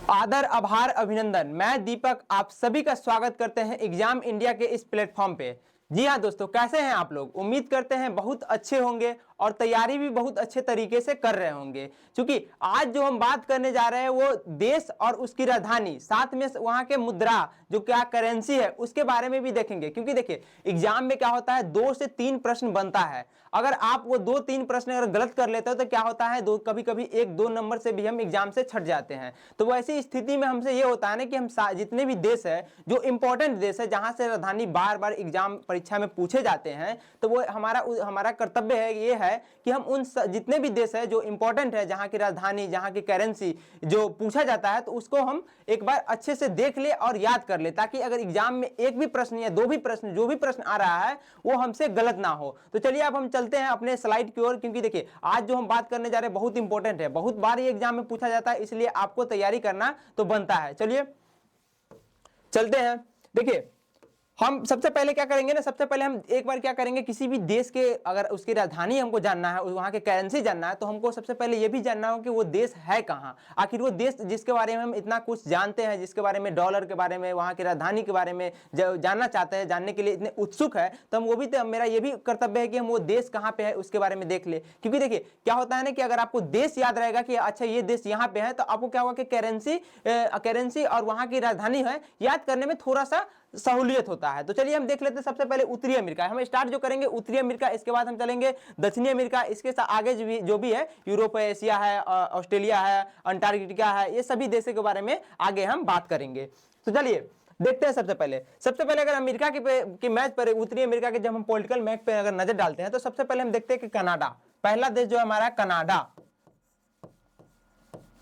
आदर, आभार, अभिनंदन। मैं दीपक आप सभी का स्वागत करते हैं एग्जाम इंडिया के इस प्लेटफॉर्म पे। जी हाँ दोस्तों, कैसे हैं आप लोग? उम्मीद करते हैं बहुत अच्छे होंगे और तैयारी भी बहुत अच्छे तरीके से कर रहे होंगे। क्योंकि आज जो हम बात करने जा रहे हैं वो देश और उसकी राजधानी, साथ में वहां के मुद्रा जो क्या करेंसी है उसके बारे में भी देखेंगे। क्योंकि देखिए एग्जाम में क्या होता है, 2 से 3 प्रश्न बनता है। अगर आप वो 2-3 प्रश्न अगर गलत कर लेते हो तो क्या होता है, कभी कभी 1-2 नंबर से भी हम एग्जाम से छट जाते हैं। तो वैसी स्थिति में हमसे ये होता है ना कि हम जितने भी देश है, जो इंपॉर्टेंट देश है जहां से राजधानी बार बार एग्जाम परीक्षा में पूछे जाते हैं, तो वो हमारा कर्तव्य है, ये है कि हम उन जितने भी देश है जो इंपॉर्टेंट है, जहां की राजधानी, जहां की करेंसी जो पूछा जाता है, तो उसको हम एक बार अच्छे से देख ले और याद कर ले, ताकि अगर एग्जाम में एक भी प्रश्न या 2 भी प्रश्न, जो भी प्रश्न आ रहा है वो हमसे गलत ना हो। तो चलिए अब हम चलते हैं अपने स्लाइड की ओर। क्योंकि देखिए आज जो हम बात करने जा रहे हैं बहुत इंपॉर्टेंट है, बहुत बार ये एग्जाम में पूछा जाता है, इसलिए आपको तैयारी करना तो बनता है। चलिए चलते हैं। देखिए हम सबसे पहले क्या करेंगे ना, सबसे पहले हम एक बार क्या करेंगे, किसी भी देश के अगर उसकी राजधानी हमको जानना है, वहां के करेंसी जानना है, तो हमको सबसे पहले ये भी जानना हो कि वो देश है कहाँ। आखिर वो देश जिसके बारे में हम इतना कुछ जानते हैं, जिसके बारे में, डॉलर के बारे में, वहां की राजधानी के बारे में जानना चाहते हैं, जानने के लिए इतने उत्सुक है, तो हम वो भी, तो मेरा ये भी कर्तव्य है कि हम वो देश कहाँ पे है उसके बारे में देख ले। क्योंकि देखिए क्या होता है ना कि अगर आपको देश याद रहेगा कि अच्छा ये देश यहाँ पे है, तो आपको क्या होगा कि करेंसी और वहां की राजधानी है याद करने में थोड़ा सा सहूलियत होता है। तो चलिए हम देख लेते हैं सबसे पहले उत्तरी अमेरिका। हम स्टार्ट जो करेंगे उत्तरी अमेरिका, इसके बाद हम चलेंगे दक्षिणी अमेरिका, इसके आगे जो भी है यूरोप है, एशिया है, ऑस्ट्रेलिया है, अंटार्कटिका है, ये सभी देशों के बारे में आगे हम बात करेंगे। तो चलिए देखते हैं। सबसे पहले अगर अमेरिका की मैच पर, उत्तरी अमेरिका के जब हम पॉलिटिकल मैप पे अगर नजर डालते हैं, तो सबसे पहले हम देखते हैं कि कनाडा, पहला देश जो हमारा कनाडा,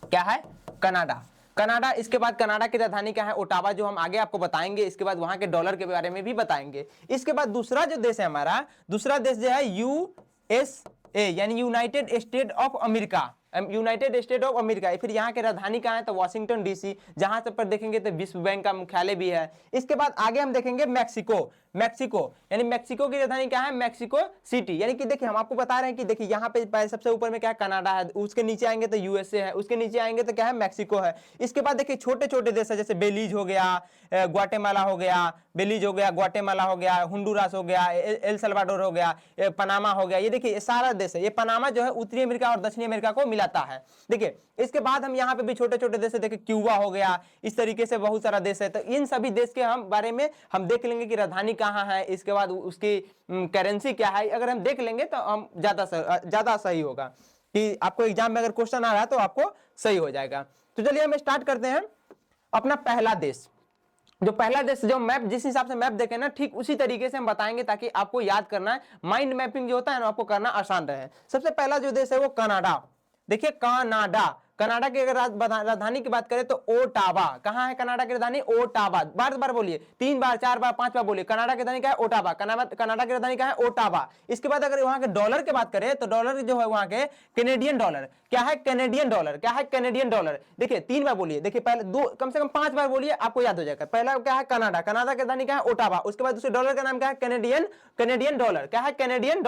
क्या है? कनाडा। इसके बाद कनाडा की राजधानी क्या है? ओटावा, जो हम आगे आपको बताएंगे। इसके बाद वहां के डॉलर के बारे में भी बताएंगे। इसके बाद दूसरा जो देश है हमारा, दूसरा देश जो है यूएसए, यानी United state of America, United state of America. फिर यहाँ की राजधानी कहाँ है? तो वाशिंगटन डीसी, जहां से पर देखेंगे तो विश्व बैंक का मुख्यालय भी है। इसके बाद आगे हम देखेंगे मैक्सिको, यानी मैक्सिको की राजधानी क्या है? Mexico city. यानी कि देखिए हम आपको बता रहे हैं कि देखिए यहाँ पे सबसे ऊपर में क्या है? कनाडा है, उसके नीचे आएंगे तो यूएसए है, उसके नीचे आएंगे तो क्या है? मैक्सिको है। इसके बाद देखिए छोटे छोटे देश है, जैसे बेलीज हो गया, ग्वाटेमाला हो गया, ग्वाटेमाला हो गया, हुंडुरास हो गया, एल सल्वाडोर हो गया, पनामा हो गया। ये देखिए ये सारा देश है। ये पनामा जो है उत्तरी अमेरिका और दक्षिणी अमेरिका को मिलाता है। देखिए इसके बाद हम यहाँ पे भी छोटे छोटे देश है, देखिए क्यूबा हो गया, इस तरीके से बहुत सारा देश है। तो इन सभी देश के हम बारे में हम देख लेंगे कि राजधानी कहाँ है, इसके बाद उसकी करेंसी क्या है। अगर हम देख लेंगे तो हम ज्यादा सही होगा कि आपको एग्जाम में अगर क्वेश्चन आ रहा है तो आपको सही हो जाएगा। तो चलिए हम स्टार्ट करते हैं अपना पहला देश। जो पहला देश, जो मैप, जिस हिसाब से मैप देखे ना, ठीक उसी तरीके से हम बताएंगे ताकि आपको याद करना है, माइंड मैपिंग जो होता है ना, आपको करना आसान रहे। सबसे पहला जो देश है वो कनाडा। देखिए कनाडा की अगर राजधानी की बात करें तो ओटावा। कहां है कनाडा की राजधानी? ओटावा। बार बार बोलिए, 3 बार 4 बार 5 बार बोलिए। कनाडा की राजधानी क्या है? ओटावा। कनाडा की राजधानी क्या है? ओटावा। इसके बाद अगर वहां के डॉलर की बात करें तो डॉलर जो है वहां के कैनेडियन डॉलर, क्या है? Canadian dollar. देखिए 3 बार बोलिए, देखिए पहले 2 कम से कम 5 बार बोलिए, आपको याद हो जाएगा। पहला क्या है? कनाडा की राजधानी क्या है? ओटावा। उसके बाद दूसरे डॉलर का नाम क्या है? Canadian dollar. क्या है? Canadian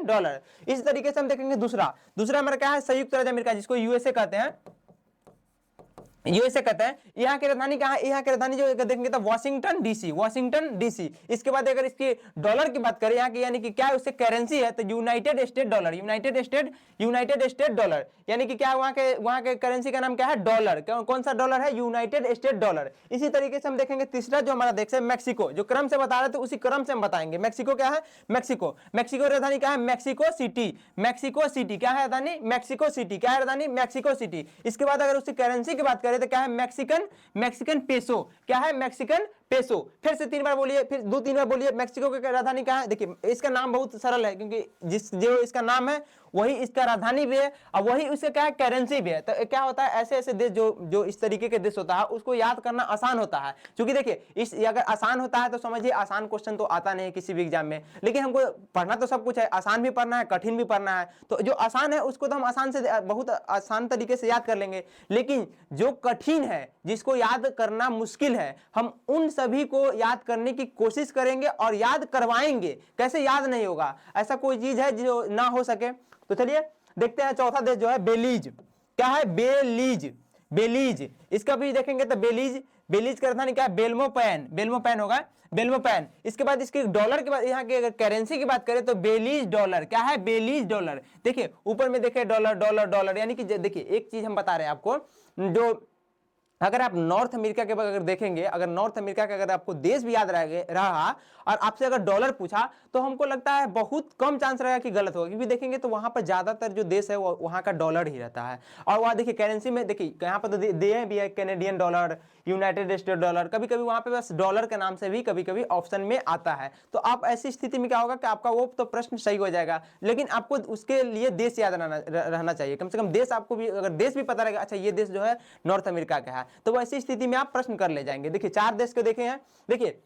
dollar. इस तरीके से हम देखेंगे। दूसरा हमारा क्या है? संयुक्त राज्य अमेरिका, जिसको यूएसए कहते हैं। यहाँ की राजधानी कहाँ है? यहाँ की राजधानी जो देखेंगे तो वाशिंगटन डीसी। इसके बाद अगर इसकी डॉलर की बात करें यहाँ की, यानी कि क्या है उससे करेंसी है, तो यूनाइटेड स्टेट डॉलर। यानी कि क्या वहां के करेंसी का नाम क्या है? डॉलर। कौन सा डॉलर है? United state dollar. इसी तरीके से हम देखेंगे तीसरा जो हमारा देश है मैक्सिको, जो क्रम से बता रहे थे उसी क्रम से हम बताएंगे। मैक्सिको क्या है? मैक्सिको राजधानी क्या है? Mexico city. क्या है राजधानी? Mexico city. क्या है राजधानी? Mexico city. इसके बाद अगर उसकी करेंसी की बात करें तो क्या है? Mexican peso. क्या है? Mexican peso. फिर से 3 बार बोलिए, फिर 2-3 बार बोलिए। मैक्सिको की राजधानी क्या है? देखिए इसका नाम बहुत सरल है, क्योंकि जो इसका नाम है वही इसका राजधानी भी है और वही उसका क्या है? करेंसी भी है। तो क्या होता है, ऐसे देश जो इस तरीके के देश होता है उसको याद करना आसान होता है। क्योंकि देखिए अगर आसान होता है तो समझिए आसान क्वेश्चन तो आता नहीं है किसी भी एग्जाम में, लेकिन हमको पढ़ना तो सब कुछ है, आसान भी पढ़ना है, कठिन भी पढ़ना है। तो जो आसान है उसको तो हम आसान से, बहुत आसान तरीके से याद कर लेंगे, लेकिन जो कठिन है, जिसको याद करना मुश्किल है, हम उन सभी को याद करने की कोशिश करेंगे और याद करवाएंगे। कैसे याद नहीं होगा? ऐसा कोई चीज है जो ना हो सके? तो चलिए देखते हैं। चौथा देश जो है बेलीज। क्या है? बेलीज, इसका भी देखेंगे तो बेलीज, बेलीज की राजधानी क्या है, बेल्मोपैन, बेल्मोपैन होगा, बेल्मोपैन। इसके बाद इसके डॉलर के बाद यहाँ की अगर करेंसी की बात करें तो बेलीज डॉलर, क्या है, बेलीज डॉलर। देखिए ऊपर में देखिए डॉलर डॉलर डॉलर, यानी कि देखिए एक चीज हम बता रहे हैं आपको, जो अगर आप नॉर्थ अमेरिका के अगर देखेंगे, अगर नॉर्थ अमेरिका का अगर आपको देश भी याद रहा और आपसे अगर डॉलर पूछा तो हमको लगता है बहुत कम चांस रहेगा कि गलत होगा, क्योंकि देखेंगे तो वहां पर ज्यादातर जो देश है वो वहां का डॉलर ही रहता है। और वहां देखिए करेंसी में देखिए यहाँ पर तो दिए भी है Canadian dollar, United state dollar, कभी कभी वहां पे बस डॉलर के नाम से भी कभी कभी ऑप्शन में आता है। तो आप ऐसी स्थिति में क्या होगा कि आपका वो तो प्रश्न सही हो जाएगा, लेकिन आपको उसके लिए देश याद रहना चाहिए, कम से कम देश आपको भी, अगर देश भी पता रहेगा अच्छा ये देश जो है नॉर्थ अमेरिका का है, तो वैसी स्थिति में आप प्रश्न कर ले जाएंगे। देखिए 4 देश को देखे हैं, देखिए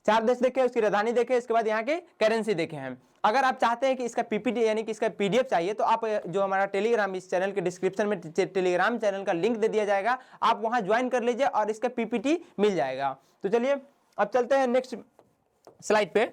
4 देश देखे, उसकी राजधानी देखे, इसके बाद यहाँ के करेंसी देखे हैं। अगर आप चाहते हैं कि इसका पीपीटी यानी कि इसका पीडीएफ चाहिए तो आप जो हमारा टेलीग्राम, इस चैनल के डिस्क्रिप्शन में टेलीग्राम चैनल का लिंक दे दिया जाएगा, आप वहां ज्वाइन कर लीजिए और इसका पीपीटी मिल जाएगा। तो चलिए अब चलते हैं नेक्स्ट स्लाइड पे।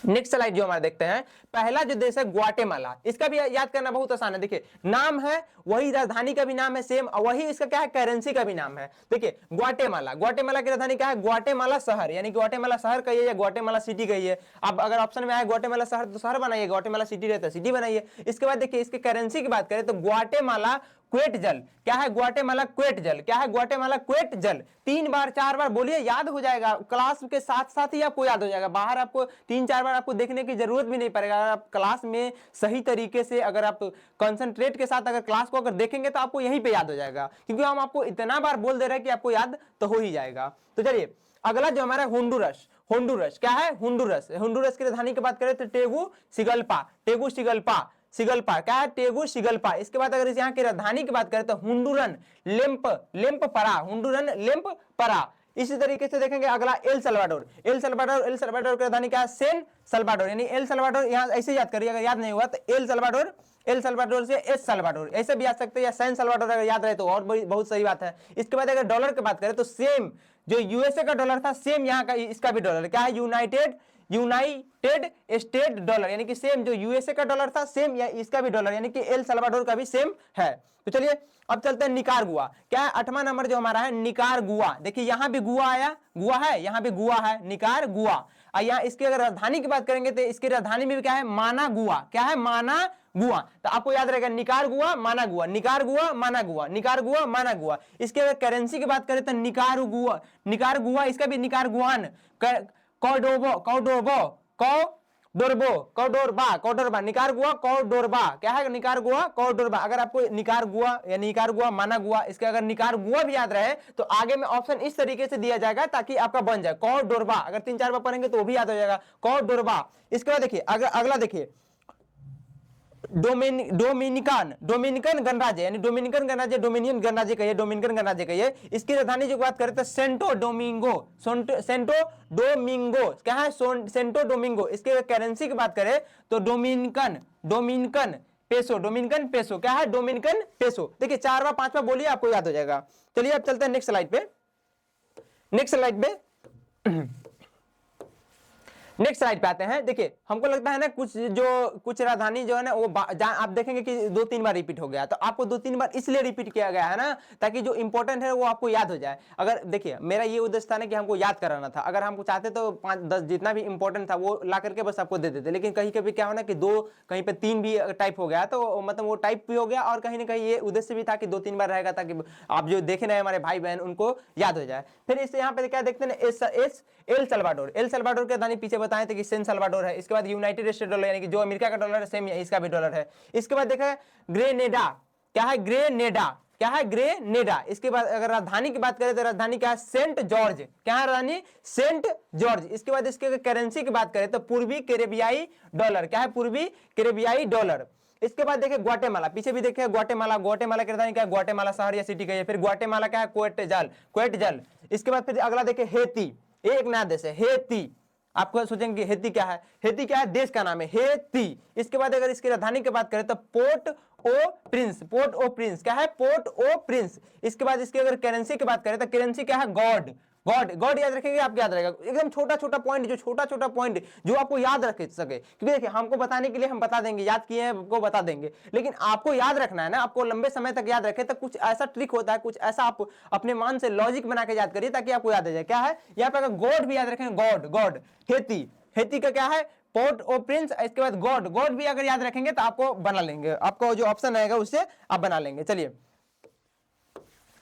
नेक्स्ट स्लाइड जो हमारा देखते हैं, पहला जो देश है ग्वाटेमाला, इसका भी याद करना बहुत आसान है। देखिए नाम है वही, राजधानी का भी नाम है सेम, और वही इसका क्या है, करेंसी का भी नाम है। देखिए ग्वाटेमाला, ग्वाटेमाला की राजधानी क्या है, ग्वाटेमाला शहर, यानी ग्वाटेमाला शहर कहिए या ग्वाटेमाला सिटी कहिए। अब अगर ऑप्शन में आए ग्वाटेमाला शहर तो शहर बनाइए, ग्वाटेमाला सिटी रहता है सिटी बनाइए। इसके बाद देखिए इसके करेंसी की बात करें तो ग्वाटेमाला क्वेटजल, क्या है, ग्वाटेमाला क्वेटजल, क्या है, ग्वाटेमाला क्वेटजल। 3 बार 4 बार बोलिए, याद हो जाएगा, क्लास के साथ साथ ही आपको याद हो जाएगा, बाहर आपको 3-4 बार आपको देखने की जरूरत भी नहीं पड़ेगा। अगर आप क्लास में सही तरीके से अगर आप कंसंट्रेट के साथ अगर क्लास को अगर देखेंगे तो आपको यहीं पे याद हो जाएगा, क्योंकि हम आपको इतना बार बोल दे रहे हैं कि आपको याद तो हो ही जाएगा। तो चलिए अगला जो हमारा होंडुरस, होंडुरस क्या है, होंडुरस, होंडुरस की राजधानी की बात करें तो टेगुसिगल्पा, टेगुसिगल्पा, सिगल्पा, क्या है, टेगुसिगल्पा। इसके बाद अगर यहाँ की राजधानी की बात करें तो हुंडुरन लेम्परा, हुंडुरन लेम्परा। इसी तरीके से देखेंगे अगला El Salvador, El Salvador, El Salvador की राजधानी क्या है, सेन सल्वाडोर, यानी एल सल्वाडोर यहाँ ऐसे याद करिए, अगर याद नहीं हुआ तो एल सल्वाडोर, एल सल्वाडोर से एस सल्वाडोर ऐसे भी याद सकते हैं, या सैन सल्वाडोर अगर याद रहे तो और बहुत सही बात है। इसके बाद अगर डॉलर की बात करें तो सेम जो यूएसए का डॉलर था सेम यहाँ का इसका भी डॉलर क्या है, यूनाइटेड स्टेट डॉलर, यानी कि सेम जो यूएसए का डॉलर था सेम या इसका भी डॉलर, यानी कि एल सल्वाडोर का भी सेम है। तो चलिए अब चलते हैं निकारागुआ, क्या है 8वां नंबर जो हमारा है निकारागुआ। देखिए यहां भी गुआ आया, गुआ है, यहां भी गुआ है, निकारागुआ। और यहाँ इसकी अगर राजधानी की बात करेंगे तो इसकी राजधानी में भी क्या है, मानागुआ, क्या है, मानागुआ। तो आपको याद रहेगा Nicaragua Managua, Nicaragua Managua, Nicaragua Managua. इसके अगर करेंसी की बात करें तो निकारागुआ, निकारागुआ, इसका भी Nicaraguan, कॉर्डोबो, कॉर्डोबो, कॉर्डोबो, Cordoba, Cordoba, Nicaragua Cordoba, क्या है, निकारागुआ कॉर्डोबा। अगर आपको निकारागुआ या निकारागुआ मानागुआ, इसके अगर निकारागुआ भी याद रहे तो आगे में ऑप्शन इस तरीके से दिया जाएगा ताकि आपका बन जाए कॉर्डोबा। अगर 3-4 बार पढ़ेंगे तो वो भी याद हो जाएगा, कॉर्डोबा। इसके बाद देखिए अगला देखिए डोमिनिकन गणराज्य, यानी डोमिनिकन गणराज्य, डोमिनियन गणराज्य कहिए, डोमिनिकन गणराज्य कहिए। इसकी राजधानी जो बात करें तो सेंटो डोमिंगो, सेंटो डोमिंगो, क्या है, सेंटो डोमिंगो। इसके करेंसी की बात करें तो डोमिनिकन पेसो, डोमिनिकन पेसो, क्या है, डोमिनिकन पेसो। देखिए 4 बार 5 बार बोलिए आपको याद हो जाएगा। चलिए अब चलते हैं नेक्स्ट स्लाइड पे, नेक्स्ट स्लाइड पे नेक्स्ट स्लाइड पे आते हैं। देखिए हमको लगता है ना कुछ राजधानी जो है ना वो आप देखेंगे कि 2-3 बार रिपीट हो गया, तो आपको 2-3 बार इसलिए रिपीट किया गया है ना ताकि जो इंपॉर्टेंट है वो आपको याद हो जाए। अगर देखिए मेरा ये उद्देश्य था ना कि हमको याद कराना था, अगर हमको चाहते तो 5-10 जितना भी इंपॉर्टेंट था वो ला करके बस आपको दे देते, लेकिन कहीं कभी क्या होना कि 2 कहीं पे 3 भी टाइप हो गया तो मतलब वो टाइप भी हो गया, और कहीं ना कहीं ये उद्देश्य भी था कि 2-3 बार रहेगा ताकि आप जो देखे ना हमारे भाई बहन उनको याद हो जाए। फिर इससे यहाँ पे क्या देखते हैं, एल सल्वाडोर, एल सल्वाडोर की राजधानी पीछे बताएं थे कि सेन सल्वाडोर है। इसके बाद यूनाइटेड स्टेट डॉलर, यानी कि जो अमेरिका का डॉलर है सेम इसका भी डॉलर है। इसके बाद देखा ग्रेनेडा, क्या है, ग्रेनेडा, क्या है, ग्रेनेडा। इसके बाद अगर राजधानी की बात करें तो राजधानी क्या है, सेंट जॉर्ज, क्या है राजधानी, सेंट जॉर्ज। इसके बाद इसके करेंसी की बात करें तो पूर्वी कैरेबियाई डॉलर, क्या है, पूर्वी कैरेबियाई डॉलर। इसके बाद देखिए ग्वाटेमाला, पीछे भी देखिए ग्वाटेमाला, ग्वाटेमाला की राजधानी क्या है, ग्वाटेमाला शहर या सिटी कहिए। फिर ग्वाटेमाला क्या है, क्वेटजल, क्वेटजल। इसके बाद फिर अगला देखिए हेती, एक नया देश है हेती। आपको सोचेंगे हेती क्या है, हेती क्या है, देश का नाम है हेती। इसके बाद अगर इसकी राजधानी की बात करें तो पोर्ट ओ प्रिंस, पोर्ट ओ प्रिंस, क्या है, पोर्ट ओ प्रिंस। इसके बाद इसकी अगर करेंसी की बात करें तो करेंसी क्या है, गॉड, गॉड, गॉड याद रखेंगे आपको याद रहेगा। एकदम छोटा छोटा पॉइंट, जो छोटा छोटा पॉइंट जो आपको याद रख सके, क्योंकि देखिए हमको बताने के लिए हम बता देंगे, याद किए हैं आपको बता देंगे, लेकिन आपको याद रखना है ना, आपको लंबे समय तक याद रखे, तो कुछ ऐसा ट्रिक होता है, कुछ ऐसा आप अपने मान से लॉजिक बना के याद करिए ताकि आपको याद आ जाए। क्या है यहाँ पे, अगर गॉड भी याद रखेंगे, गॉड, गॉड, हेती, हेती का क्या है, पोर्ट ओ प्रिंस, इसके बाद गॉड, गॉड भी अगर याद रखेंगे तो आपको बना लेंगे, आपको जो ऑप्शन आएगा उससे आप बना लेंगे। चलिए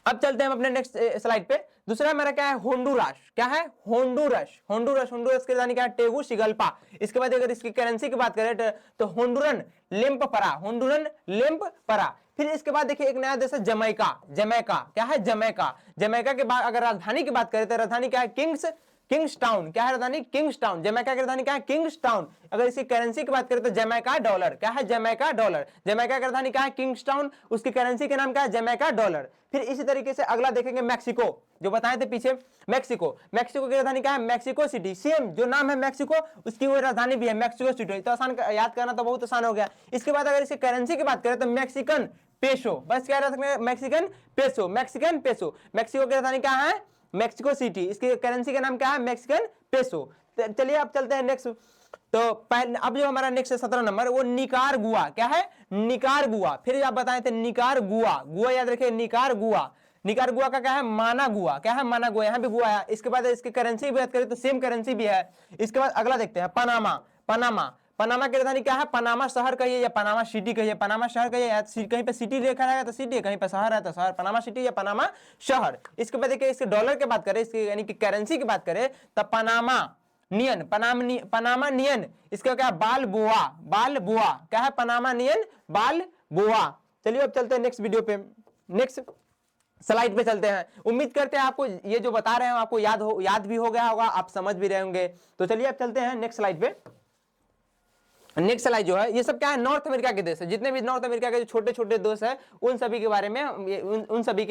अब चलते हैं अपने नेक्स्ट स्लाइड पे। दूसरा मेरा क्या है, होंडुरास, क्या है, होंडुरस, होंडुरस, होंडुरस की राजधानी क्या है, टेगुसिगल्पा। इसके बाद अगर इसकी करेंसी की बात करें तो होंडुरन लेम्पपरा, होंडुरन लेम्पपरा। फिर इसके बाद देखिए एक नया देश है जमैका, जमैका क्या है, जमैका, जमैका के बाद अगर राजधानी की बात करें तो राजधानी क्या है, किंग्सटाउन, क्या है राजधानी, किंग्सटाउन। जमैका की राजधानी क्या है, किंग्सटाउन। अगर इसकी करेंसी की बात करें तो जमैका डॉलर, क्या है, जमैका डॉलर। जमैका की राजधानी क्या है, किंग्सटाउन, उसकी करेंसी के नाम क्या है, जमैका डॉलर। फिर इसी तरीके से अगला देखेंगे मैक्सिको, जो बताए थे पीछे, मैक्सिको, मैक्सिको की राजधानी क्या है, मैक्सिको सिटी। सेम जो नाम है मैक्सिको, उसकी वो राजधानी भी है मैक्सिको सिटी। तो आसान याद करना तो बहुत आसान हो गया। इसके बाद अगर इसकी करेंसी की बात करें तो मैक्सिकन पेसो, बस क्या रख सकते हैं, Mexican peso, Mexican peso. Mexico की राजधानी क्या है, मैक्सिको सिटी, इसकी करेंसी का नाम क्या है, मैक्सिकन पेसो। चलिए अब चलते हैं नेक्स्ट। तो अब जो हमारा नेक्स्ट 17 नंबर वो निकारगुआ, क्या है, निकारगुआ। फिर आप बताए थे निकारगुआ, गुआ याद रखिए, निकारगुआ। निकारगुआ का क्या है, मानागुआ, क्या है, मानागुआ, यहाँ भी गुआ है। इसके बाद इसकी करेंसी की बात करें तो सेम करेंसी भी है। इसके बाद अगला देखते हैं पनामा, पनामा, पनामा की राजधानी क्या है, पनामा शहर कहिए या पनामा सिटी कहिए, पनामा शहर कहिए, कहीं पे सिटी लिखा रहेगा तो सिटी, कहीं पे शहर है तो शहर, पनामा सिटी या पनामा शहर। इसके बाद देखिए इसके डॉलर की बात करें, इसकी यानी कि करेंसी की बात करें तो पनामा नियन, पनामा नियन, इसका क्या, बाल बुआ, बाल बुआ, क्या है, पनामा नियन, बाल बुआ। चलिए अब चलते हैं नेक्स्ट वीडियो पे, नेक्स्ट स्लाइड पे चलते हैं। उम्मीद करते हैं आपको ये जो बता रहे हैं आपको याद भी हो गया होगा, आप समझ भी रहे होंगे। तो चलिए अब चलते हैं नेक्स्ट स्लाइड पे। नेक्स्ट स्लाइड जो है ये सब क्या है, नॉर्थ अमेरिका के देश है, जितने भी नॉर्थ अमेरिका के जो छोटे छोटे देश है उन सभी के बारे में, उन सभी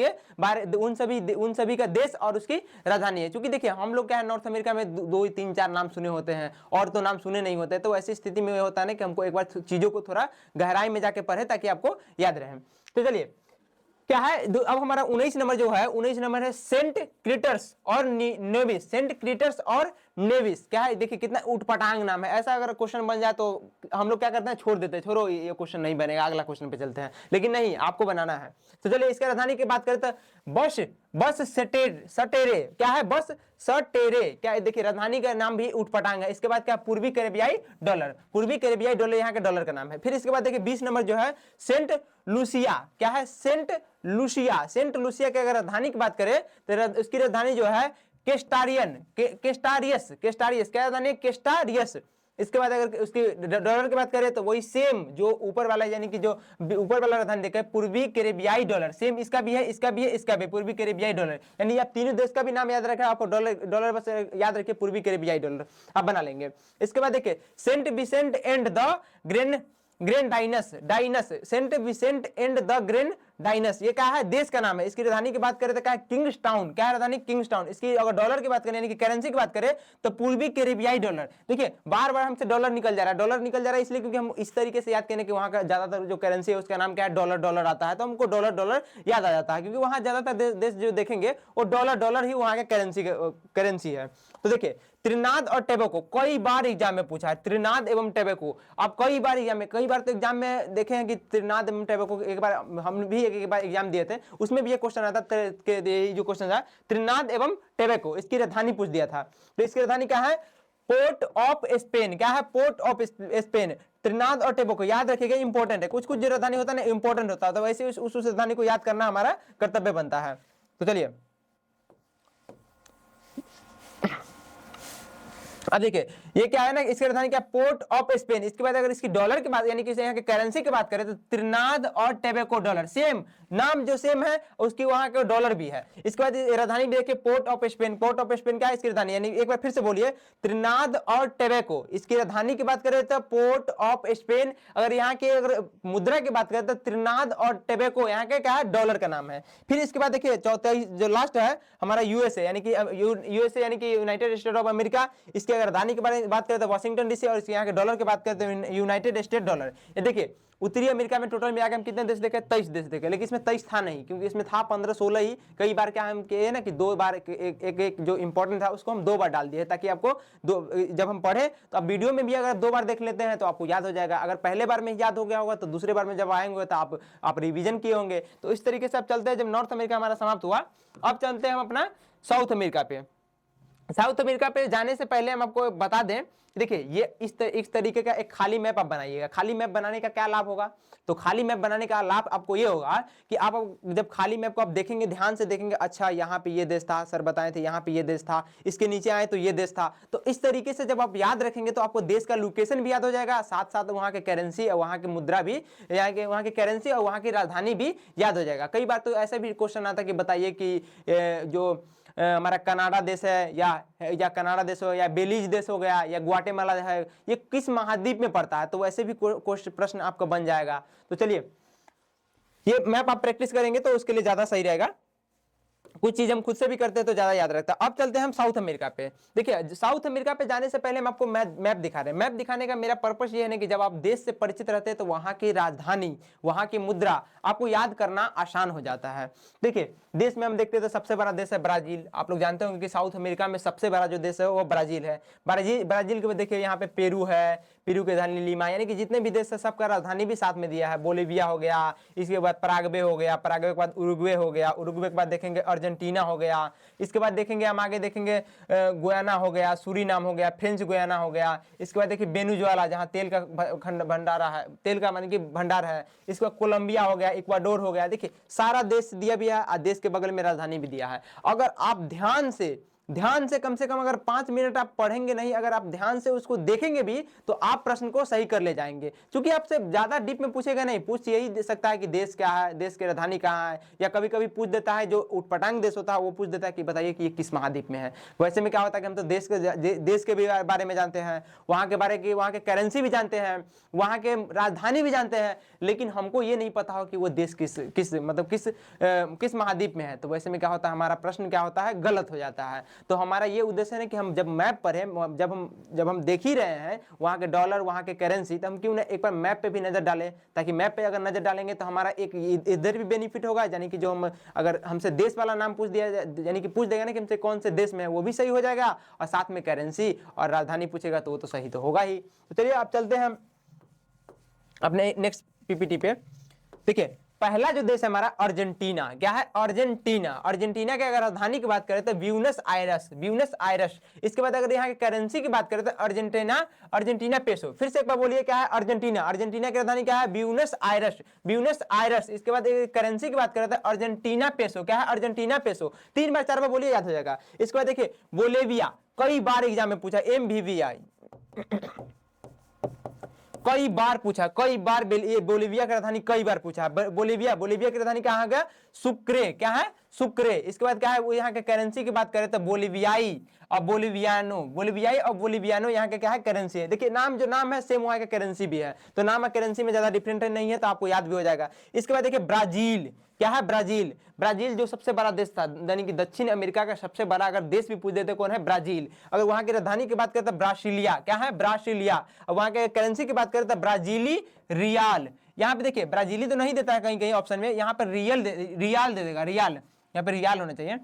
का देश और उसकी राजधानी है। क्योंकि देखिए हम लोग क्या है, नॉर्थ अमेरिका में 2 3 4 नाम सुने होते हैं और तो नाम सुने नहीं होते, तो ऐसी स्थिति में होता है ना कि हमको एक बार चीजों को थोड़ा गहराई में जाके पढ़े ताकि आपको याद रहे। तो चलिए क्या है, अब हमारा 19 नंबर जो है, 19 नंबर है सेंट क्रीटर्स और नेविस, सेंट क्रीटर्स और नेविस। क्या है, देखिए कितना उटपटांग नाम है। ऐसा अगर क्वेश्चन बन जाए तो हम लोग क्या करते हैं, छोड़ देते हैं, छोड़ो ये क्वेश्चन नहीं बनेगा, अगला क्वेश्चन पे चलते हैं। लेकिन नहीं, आपको बनाना है। तो चलिए इसके राजधानी की बात करें तो बस सटेरे, क्या है, बस सटेरे। क्या है, देखिए राजधानी का नाम भी उटपटांग है। इसके बाद क्या, पूर्वी कैरेबियाई डॉलर, पूर्वी कैरेबियाई डॉलर यहाँ के डॉलर का नाम है। फिर इसके बाद देखिए 20 नंबर जो है सेंट लुसिया, क्या है, सेंट लुसिया। सेंट लुसिया की अगर राजधानी की बात करें तो उसकी राजधानी जो है केस्टारियस, क्या राजधानी, केस्टारियस। इसके बाद अगर उसकी डॉलर की बात करें तो वही सेम जो ऊपर वाला, यानी कि जो ऊपर वाला राजधानी देखा है, पूर्वी कैरेबियाई डॉलर, सेम इसका भी है, इसका भी है, इसका भी, पूर्वी कैरेबियाई डॉलर। यानी आप तीनों देश का भी नाम याद रखें, आपको डॉलर बस याद रखिए, पूर्वी कैरेबियाई डॉलर आप बना लेंगे। इसके बाद देखिए Saint Vincent and the Grenadines, Saint Vincent and the Grenadines, ये क्या है, देश का नाम है। इसकी राजधानी की बात करें तो क्या है, किंग्सटाउन, क्या है राजधानी, किंग्सटाउन। इसकी अगर डॉलर की बात करें, यानी कि करेंसी की बात करें तो पूर्वी कैरेबियाई डॉलर। देखिए बार बार हमसे डॉलर निकल जा रहा है, इसलिए क्योंकि हम इस तरीके से याद करें कि वहां का ज्यादातर जो करेंसी है उसका नाम क्या है, डॉलर आता है, तो हमको डॉलर याद आ जाता है, क्योंकि वहां ज्यादातर देश जो देखेंगे वो डॉलर ही वहां का करेंसी है। तो देखिए त्रिनाद और टोबैगो कई बार एग्जाम में पूछा है, त्रिनाद एवं टोबैगो। आप कई बार तो एग्जाम में देखे हैं कि त्रिनाद एवं टोबैगो, एक बार हम भी एक बार एग्जाम दिए थे, उसमें भी ये क्वेश्चन आता था, जो क्वेश्चन था त्रिनाद एवं टोबैगो, इसकी राजधानी पूछ दिया था। तो इसकी राजधानी क्या है, पोर्ट ऑफ स्पेन, क्या है, पोर्ट ऑफ स्पेन। त्रिनाद और टोबैगो याद रखिएगा, इंपॉर्टेंट है, कुछ जो राजधानी होता है ना इंपॉर्टेंट होता है, तो वैसे उस राजधानी को याद करना हमारा कर्तव्य बनता है। तो चलिए अब देखिए ये क्या है ना, इसकी राजधानी क्या, पोर्ट ऑफ स्पेन। इसके बाद अगर इसकी डॉलर की बात, यानी कि यहाँ के करेंसी की बात करें तो त्रिनाद और टोबैगो डॉलर, सेम नाम जो सेम है उसकी वहां का डॉलर भी है। इसके बाद राजधानी देखिए port of Spain, port of Spain क्या है इसकी राजधानी, यानी एक बार फिर से बोलिए, त्रिनाद और टोबैगो, इसकी राजधानी की बात करें तो पोर्ट ऑफ स्पेन। अगर यहाँ के अगर मुद्रा की बात करें तो त्रिनाद और टोबैगो यहाँ के क्या है, डॉलर का नाम है। फिर इसके बाद देखिए चौथा जो लास्ट है हमारा यूएसए, यानी कि यूएसए यानी कि यूनाइटेड स्टेट ऑफ अमेरिका। इसकी अगर राजधानी के बारे बात करें तो वाशिंगटन डीसी, और यहाँ के डॉलर की बात करें तो यूनाइटेड स्टेट डॉलर। ये देखिए उत्तरी अमेरिका में टोटल मिला के हम कितने देश देखे, 23 देश देखे, लेकिन इसमें 23 था नहीं, क्योंकि इसमें था 15-16 ही। कई बार क्या हम कहे ना कि 2 बार एक जो इंपॉर्टेंट था उसको हम 2 बार डाल दिए, ताकि आपको जब हम पढ़े तो अब वीडियो में भी अगर 2 बार देख लेते हैं तो आपको याद हो जाएगा। अगर पहले बार में याद हो गया होगा तो दूसरे बार में जब आएंगे तो आप रिवीजन किए होंगे। तो इस तरीके से अब चलते हैं, जब नॉर्थ अमेरिका हमारा समाप्त हुआ, अब चलते हैं हम अपना साउथ अमेरिका पे। साउथ अमेरिका पे जाने से पहले हम आपको बता दें, देखिए ये इस तरीके का एक खाली मैप आप बनाइएगा। खाली मैप बनाने का क्या लाभ होगा, तो खाली मैप बनाने का लाभ आपको ये होगा कि आप जब खाली मैप को आप देखेंगे, ध्यान से देखेंगे, अच्छा यहाँ पे ये देश था, सर बताए थे यहाँ पे ये देश था, इसके नीचे आए तो ये देश था। तो इस तरीके से जब आप याद रखेंगे तो आपको देश का लोकेशन भी याद हो जाएगा, साथ साथ वहाँ के करेंसी और वहाँ की मुद्रा भी, वहाँ की करेंसी और वहाँ की राजधानी भी याद हो जाएगा। कई बार तो ऐसा भी क्वेश्चन आता है कि बताइए कि जो हमारा कनाडा देश है या कनाडा देश हो या बेलीज देश हो गया या ग्वाटेमाला है, ये किस महाद्वीप में पड़ता है, तो वैसे भी प्रश्न आपका बन जाएगा। तो चलिए ये मैप आप प्रैक्टिस करेंगे तो उसके लिए ज्यादा सही रहेगा। कुछ चीज हम खुद से भी करते हैं तो ज्यादा याद रहता है। अब चलते हैं हम साउथ अमेरिका पे। देखिए साउथ अमेरिका पे जाने से पहले हम आपको मैप दिखा रहे हैं। मैप दिखाने का मेरा पर्पस ये है ना कि जब आप देश से परिचित रहते हैं तो वहां की राजधानी, वहां की मुद्रा आपको याद करना आसान हो जाता है। देखिए देश में हम देखते हैं तो सबसे बड़ा देश है ब्राजील। आप लोग जानते होंगे कि साउथ अमेरिका में सबसे बड़ा जो देश है वो ब्राजील है। ब्राजील के देखिए यहाँ पे पेरू है, पेरू की राजधानी लीमा, यानी कि जितने भी देश है सबका राजधानी भी साथ में दिया है। बोलिविया हो गया, इसके बाद पराग्वे हो गया, पराग्वे के बाद उरुग्वे हो गया, उरुग्वे के बाद देखेंगे अर्जेंटीना हो गया, इसके बाद देखेंगे हम आगे देखेंगे गुयाना हो गया, सूरीनाम हो गया, फ्रेंच गुयाना हो गया, इसके बाद देखिए वेनेजुएला जहाँ तेल का भंडारा है, तेल का माने कि भंडार है, इसके बाद कोलंबिया हो गया, इक्वाडोर हो गया। देखिए सारा देश दिया भी है और देश के बगल में राजधानी भी दिया है। अगर आप ध्यान से कम अगर 5 मिनट आप पढ़ेंगे नहीं, अगर आप ध्यान से उसको देखेंगे भी तो आप प्रश्न को सही कर ले जाएंगे। क्योंकि आपसे ज्यादा डीप में पूछेगा नहीं, पूछ यही दे सकता है कि देश क्या है, देश की राजधानी कहाँ है, या कभी कभी पूछ देता है जो उटपटांग देश होता है वो पूछ देता है कि बताइए कि ये किस महाद्वीप में है। वैसे में क्या होता है कि हम तो देश के भी बारे में जानते हैं, वहाँ के करेंसी भी जानते हैं, वहाँ के राजधानी भी जानते हैं, लेकिन हमको ये नहीं पता हो कि वो देश किस महाद्वीप में है। तो वैसे में क्या होता है, हमारा प्रश्न क्या होता है, गलत हो जाता है। तो हमारा ये उद्देश्य है कि हम जब मैप पढ़ें, जब हम देख ही रहे हैं वहाँ के डॉलर, वहाँ के करेंसी, तो हम क्यों ना एक बार मैप पे भी नजर डालें, ताकि मैप पे अगर नजर डालेंगे तो हमारा एक इधर भी बेनिफिट होगा, यानी कि जो हम अगर हमसे देश वाला नाम पूछ दिया, यानी कि पूछ देगा ना कि हमसे कौन से देश में है, वो भी सही हो जाएगा, और साथ में करेंसी और राजधानी पूछेगा तो वो तो सही तो होगा ही। तो चलिए अब चलते हैं हम अपने नेक्स्ट पीपीटी पे। देखिए पहला जो देश है हमारा अर्जेंटीना। क्या है, अर्जेंटीना। अर्जेंटीना के अगर राजधानी की बात करें तो ब्यूनस आयरस। इसके बाद अगर यहाँ की करेंसी की बात करें तो अर्जेंटीना पेसो। फिर से एक बार बोलिए, क्या है, अर्जेंटीना की राजधानी क्या है, ब्यूनस आयरस। इसके बाद करेंसी की बात करें तो अर्जेंटीना पेसो। क्या है, अर्जेंटीना पेसो। 3 बार 4 बार बोलिए, याद हो जाएगा। इसके बाद देखिए बोलेविया, कई बार एग्जाम में पूछा, MVVI कई बार बोलिविया की राजधानी कई बार पूछा। बोलिविया की राजधानी कहाँ गया, सुक्रे। क्या है, सुक्रे। इसके बाद क्या है, वो यहाँ के करेंसी की बात करें तो बोलिवियाई और बोलिवियानो यहाँ के क्या है, करेंसी है। देखिए जो नाम है सेम वहाँ का करेंसी भी है, तो नाम और करेंसी में ज्यादा डिफरेंट नहीं है, तो आपको याद भी हो जाएगा। इसके बाद देखिए ब्राजील। क्या है, ब्राजील जो सबसे बड़ा देश था, यानी कि दक्षिण अमेरिका का सबसे बड़ा अगर देश भी पूछ देते कौन है, ब्राजील। अगर वहां की राजधानी की बात करें तो ब्रासीलिया। क्या है, ब्रासीलिया। और वहां के करेंसी की बात करें तो ब्राजीली रियाल। यहाँ पे देखिए ब्राजीली तो नहीं देता है कहीं ऑप्शन में, यहाँ पर रियाल दे देगा, रियाल। यहाँ पे रियाल होना चाहिए,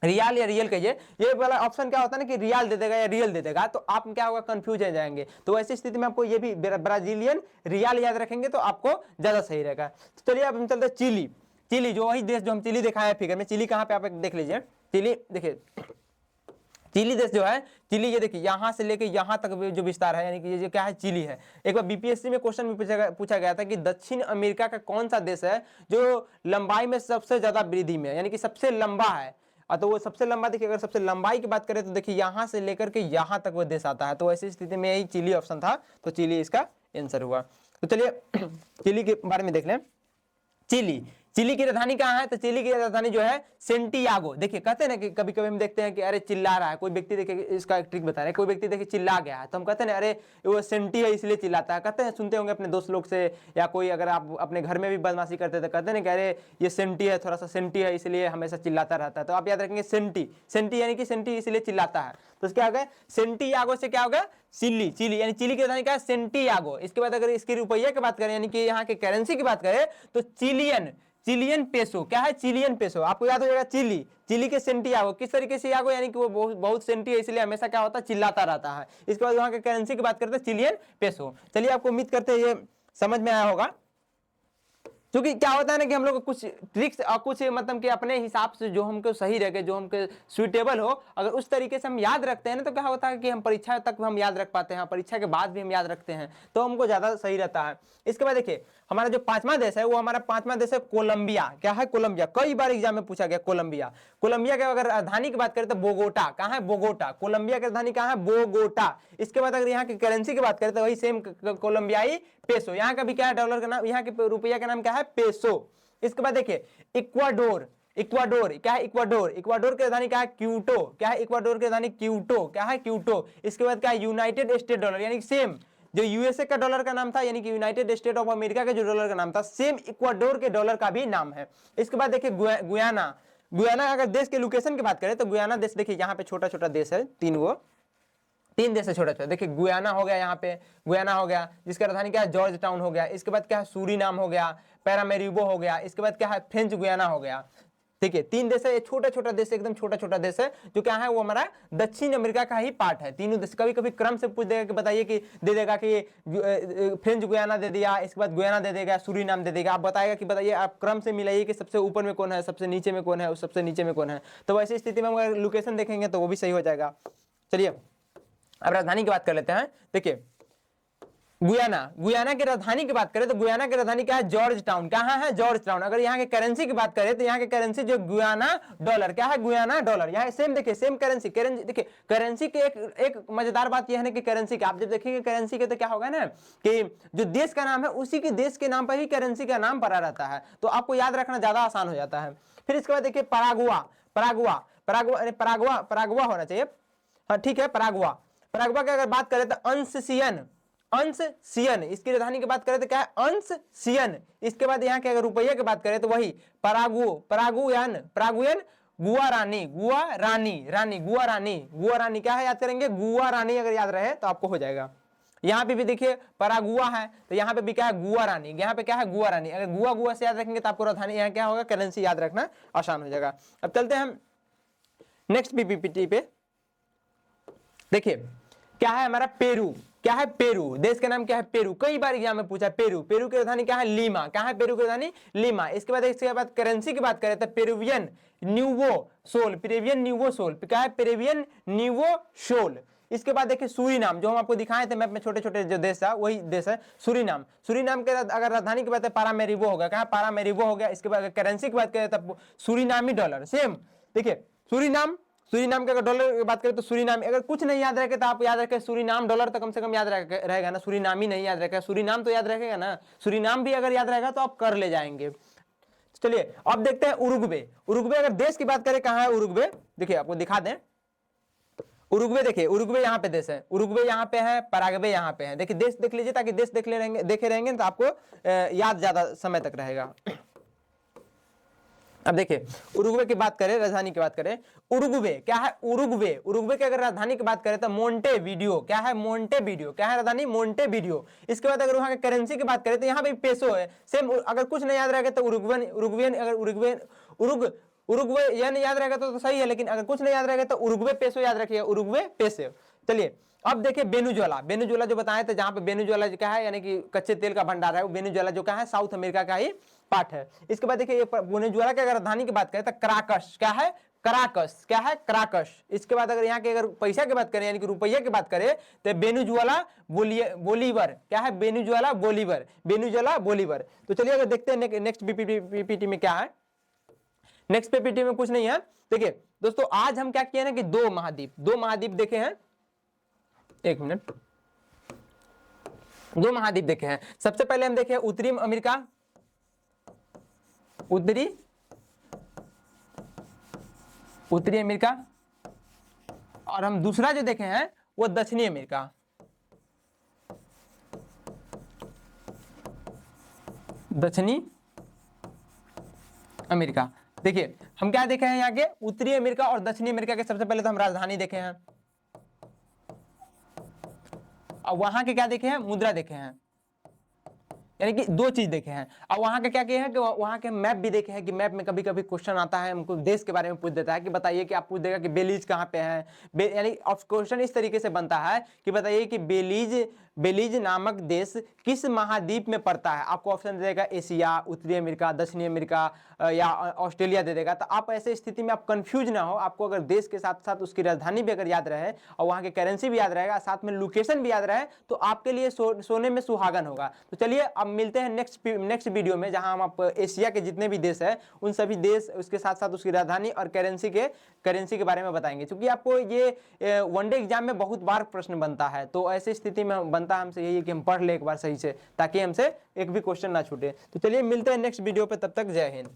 रियाल या रियल कहिए। ये वाला ऑप्शन क्या होता है ना कि रियाल दे देगा या रियल दे देगा, तो आप क्या होगा, कंफ्यूज हो जाएंगे। तो ऐसी स्थिति में आपको ये भी ब्राजीलियन रियाल याद रखेंगे तो आपको ज्यादा सही रहेगा। तो चलिए अब हम चलते हैं चिली, जो वही देश जो हम चिली दिखाया है फिगर में। चिली कहाँ पे, आप देख लीजिए। चिली देखिए, चिली देश जो है, चिली ये देखिए यहाँ से लेके यहाँ तक जो विस्तार है, यानी कि ये जो क्या है, चिली है। एक बार बीपीएससी में क्वेश्चन भी पूछा गया था कि दक्षिण अमेरिका का कौन सा देश है जो लंबाई में सबसे ज्यादा वृद्धि में, यानी कि सबसे लंबा है। तो वो सबसे लंबा, देखिए अगर सबसे लंबाई की बात करें तो देखिए यहाँ से लेकर के यहाँ तक वो देश आता है। तो ऐसी स्थिति में यही चिली ऑप्शन था, तो चिली इसका आंसर हुआ। तो चलिए चिली के बारे में देख लें। चिली की राजधानी कहाँ है? तो चिली की राजधानी जो है सेंटियागो। देखिए कहते हैं ना कि कभी कभी हम देखते हैं कि अरे चिल्ला रहा है कोई व्यक्ति, देखिए इसका एक ट्रिक बता रहे हैं, कोई व्यक्ति देखिए चिल्ला गया है तो हम कहते हैं ना अरे वो सेंटी है इसलिए चिल्लाता है। कहते हैं, सुनते होंगे अपने दोस्त लोग से, या कोई अगर आप अपने घर में भी बदमाशी करते तो कहते हैं ना कि अरे ये सेंटी है, थोड़ा सा सेंटी है इसलिए हमेशा चिल्लाता रहता है। तो आप याद रखेंगे सेंटी, सेंटी यानी कि सेंटी इसलिए चिल्लाता है। तो क्या हो गया? सेंटियागो से क्या हो गया? चिली, चिली यानी चिली की राजधानी क्या है? सेंटियागो। इसके बाद अगर इसके रुपये की बात करें यानी कि यहाँ के करेंसी की बात करें तो चिलियन, चिलियन पेसो। क्या है? Chilean peso. आपको याद हो जाएगा चिली, चिली के सेंटियागो। किस तरीके से यागो? यानी कि वो बहुत सेंटी है इसलिए हमेशा क्या होता है? चिल्लाता रहता है। इसके बाद वहां के करेंसी की बात करते हैं चिलियन पेसो। चलिए आपको उम्मीद करते हैं ये समझ में आया होगा। क्योंकि क्या होता है ना कि हम लोग कुछ ट्रिक्स और कुछ मतलब कि अपने हिसाब से जो हमको सही रहे, जो हमको सुइटेबल हो, अगर उस तरीके से हम याद रखते हैं ना तो क्या होता है कि हम परीक्षा तक हम याद रख पाते हैं, परीक्षा के बाद भी हम याद रखते हैं तो हमको ज्यादा सही रहता है। इसके बाद देखिए हमारा जो पांचवा देश है वो हमारा पांचवा देश है कोलंबिया। क्या है? कोलंबिया। कई बार एग्जाम में पूछा गया कोलंबिया। कोलंबिया के अगर राजधानी की बात करें तो बोगोटा। कहाँ है? बोगोटा। कोलंबिया की राजधानी कहाँ है? बोगोटा। इसके बाद अगर यहाँ की करेंसी की बात करें तो वही सेम कोलंबियाई पेसो। यहाँ का भी क्या है? डॉलर का नाम, यहाँ के रुपया का नाम क्या है? पेसो। इसके बाद देखिए इक्वाडोर। इक्वाडोर क्या है? इक्वाडोर। इक्वाडोर की राजधानी क्या है? क्यूटो। क्या है? इक्वाडोर की राजधानी क्यूटो। क्या है? क्यूटो। इसके बाद क्या है? यूनाइटेड स्टेट डॉलर, यानी सेम जो यूएसए का डॉलर का नाम था यानी कि यूनाइटेड स्टेट ऑफ अमेरिका के जो डॉलर का नाम था, सेम इक्वाडोर के डॉलर का भी नाम है। इसके बाद देखिए गुयाना। गुयाना अगर देश के लोकेशन की बात करें तो गुयाना देश देखिए यहाँ पे छोटा छोटा देश है, तीन देश है छोटा छोटा। देखिए गुयाना हो गया, यहाँ पे गुयाना हो गया जिसका राजधानी क्या है? जॉर्ज टाउन हो गया। इसके बाद क्या है? सूरीनाम हो गया, पैरामेरिबो हो गया। इसके बाद क्या है? फ्रेंच गुयाना हो गया। ठीक है, तीन देश है, ये छोटा छोटा देश, एकदम छोटा छोटा देश है जो क्या है? वो हमारा दक्षिण अमेरिका का ही पार्ट है। तीनों देश कभी कभी क्रम से पूछ देगा कि बताइए कि दे देगा कि फ्रेंच गुयाना दे दिया, इसके बाद गुयाना दे देगा, सूरीनाम दे देगा। आप बताएगा कि बताइए आप क्रम से मिलाइए कि सबसे ऊपर में कौन है, सबसे नीचे में कौन है और सबसे नीचे में कौन है। तो वैसी स्थिति में अगर लोकेशन देखेंगे तो वो भी सही हो जाएगा। चलिए अब राजधानी की बात कर लेते हैं। देखिए गुयाना, गुयाना की राजधानी की बात करें तो गुयाना की राजधानी क्या है? George town. कहाँ है? George town. अगर यहाँ के करेंसी की बात करें तो यहाँ के करेंसी जो गुयाना डॉलर। क्या है? Guyana dollar. यहाँ सेम देखिए, सेम करेंसी। देखिए करेंसी के एक मजेदार बात यह है ना कि करेंसी का आप जब देखेंगे करेंसी के तो क्या होगा ना कि जो देश का नाम है उसी के देश के नाम पर ही करेंसी का नाम पड़ा रहता है, तो आपको याद रखना ज्यादा आसान हो जाता है। फिर इसके बाद देखिए परागुआ। परागुआ, परागुआ, परागुआ, परागुआ होना चाहिए। हाँ ठीक है, परागुआ। परागुआ की अगर बात करें तो अंशसियन, अंशसियन। इसकी राजधानी की बात करें तो क्या है? अंशसियन। इसके बाद यहाँ के अगर रुपये की बात करें तो वही परागुयन, परागुयन, गुआरानी, गुआरानी, रानी, गुआरानी, गुआरानी। क्या है? याद करेंगे गुआरानी, अगर याद रहे तो आपको हो जाएगा। यहाँ पे भी देखिए परागुआ है तो यहाँ पे भी क्या है? गुआरानी। यहाँ पे क्या है? गुआरानी। अगर गुआ गुआ से याद रखेंगे तो आपको राजधानी यहाँ क्या होगा? करेंसी याद रखना आसान हो जाएगा। अब चलते हैं हम नेक्स्ट पीपीटी पे। देखिए क्या है हमारा? पेरू। क्या है? पेरू। देश का नाम क्या है? पेरू। कई बार एग्जाम में पूछा पेरू। पेरू की राजधानी क्या है? लीमा। क्या है? पेरू की राजधानी लीमा। इसके बाद करेंसी की बात करें तो Peruvian nuevo sol, Peruvian nuevo sol. क्या है? Peruvian nuevo sol. इसके बाद देखिए सूरीनाम, जो हम आपको दिखाए थे मैप में छोटे छोटे जो देश था वही देश है सूरीनाम। सूरीनाम के अगर राजधानी की बात है पारामेरिबो होगा। क्या है? पारामेरिबो हो गया। इसके बाद करेंसी की बात करें तब सूरीनामी डॉलर। सेम देखिए सूरीनाम, सूरीनाम के अगर डॉलर की बात करें तो सूरीनाम। अगर कुछ नहीं याद रखे तो आप याद रखें सूरीनाम डॉलर, तो कम से कम याद रहेगा ना। सूरीनामी नहीं याद रखेगा, सूरीनाम तो याद रखेगा ना। सूरीनाम भी अगर याद रहेगा तो आप कर ले जाएंगे। चलिए अब देखते हैं उरुग्वे। उरुग्वे अगर देश की बात करें कहाँ है उरुग्वे? देखिए आपको दिखा दें उरुग्वे। देखिए उरुग्वे यहाँ पे देश है, उरुग्वे यहाँ पे है, पराग्वे यहाँ पे है। देखिए देश देख लीजिए ताकि देश देखे रहेंगे तो आपको याद ज्यादा समय तक रहेगा। अब देखिए उरुग्वे की बात करें, राजधानी की बात करें, उरुग्वे क्या है? उरुग्वे। उरुग्वे की अगर राजधानी की बात करें तो मोंटेवीडियो। क्या है? मोंटेवीडियो। क्या है राजधानी? मोंटेवीडियो। इसके बाद अगर वहां के करेंसी की बात करें तो यहाँ पे पेसो है। सेम अगर कुछ नहीं याद रहेगा तो उरुग्वेन, उरुग्वेन, अगर उरुग्वेयन याद रहेगा तो सही है, लेकिन अगर कुछ नहीं याद रहेगा तो उरुग्वे पेसो याद रखिए, उरुग्वे पेसो। चलिए अब देखिए वेनेजुएला। वेनेजुएला जो बताए थे, जहां पे वेनेजुएला क्या है यानी कि कच्चे तेल का भंडार है, वो वेनेजुएला जो क्या है साउथ अमेरिका का ही पार्ट है। इसके बाद देखिए वेनेजुएला की अगर राजधानी की बात करें तो कराकस। क्या है? कराकस। क्या है? कराकस। इसके बाद अगर यहाँ के अगर पैसा की बात करें यानी कि रुपये की बात करें तो वेनेजुएला बोलीवर। क्या है? Venezuela Bolivar, Venezuela Bolivar. तो चलिए अगर देखते हैं नेक्स्ट पीपीटी में क्या है। नेक्स्ट पीपीटी में कुछ नहीं है। देखिए दोस्तों आज हम क्या किए ना कि दो महाद्वीप देखे हैं। एक मिनट, दो महाद्वीप देखे हैं। सबसे पहले हम देखे उत्तरी अमेरिका, उत्तरी अमेरिका, और हम दूसरा जो देखे हैं वो दक्षिणी अमेरिका। दक्षिणी अमेरिका। देखिए हम क्या देखे हैं यहाँ के उत्तरी अमेरिका और दक्षिणी अमेरिका के, सबसे पहले तो हम राजधानी देखे हैं, और वहां के क्या देखे हैं, मुद्रा देखे हैं, यानी कि दो चीज देखे हैं। और वहां का क्या किया है कि वहां के मैप भी देखे हैं, कि मैप में कभी कभी क्वेश्चन आता है, हमको देश के बारे में पूछ देता है कि बताइए, कि आप पूछ देगा कि बेलीज कहाँ पे है, यानी क्वेश्चन इस तरीके से बनता है कि बताइए कि बेलीज नामक देश किस महाद्वीप में पड़ता है। आपको ऑप्शन दे देगा एशिया, उत्तरी अमेरिका, दक्षिणी अमेरिका या ऑस्ट्रेलिया दे देगा। तो आप ऐसे स्थिति में आप कंफ्यूज ना हो, आपको अगर देश के साथ साथ उसकी राजधानी भी अगर याद रहे और वहां की करेंसी भी याद रहेगा, साथ में लोकेशन भी याद रहे, तो आपके लिए सोने में सुहागन होगा। तो चलिए अब मिलते हैं नेक्स्ट वीडियो में, जहां हम आप एशिया के जितने भी देश है उन सभी देश, उसके साथ साथ उसकी राजधानी और करेंसी के बारे में बताएंगे। क्योंकि आपको ये वनडे एग्जाम में बहुत बार प्रश्न बनता है, तो ऐसी स्थिति में बनता है हमसे यही है कि हम पढ़ ले एक बार सही से, ताकि हमसे एक भी क्वेश्चन ना छूटे। तो चलिए मिलते हैं नेक्स्ट वीडियो पे, तब तक जय हिंद।